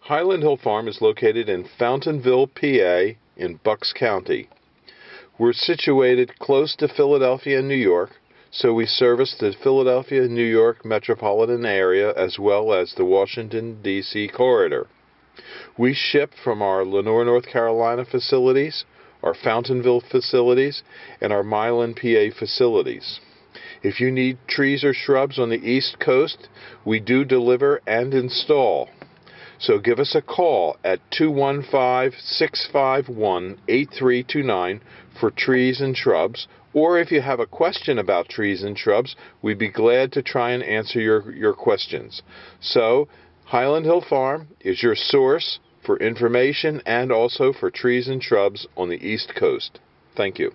Highland Hill Farm is located in Fountainville, PA, in Bucks County. We're situated close to Philadelphia, New York, so we service the Philadelphia, New York metropolitan area as well as the Washington, D.C. corridor. We ship from our Lenoir, North Carolina facilities, our Fountainville facilities, and our Milan, PA facilities. If you need trees or shrubs on the East Coast, we do deliver and install. So give us a call at 215-651-8329 for trees and shrubs, or if you have a question about trees and shrubs, we'd be glad to try and answer your questions. So, Highland Hill Farm is your source for information and also for trees and shrubs on the East Coast. Thank you.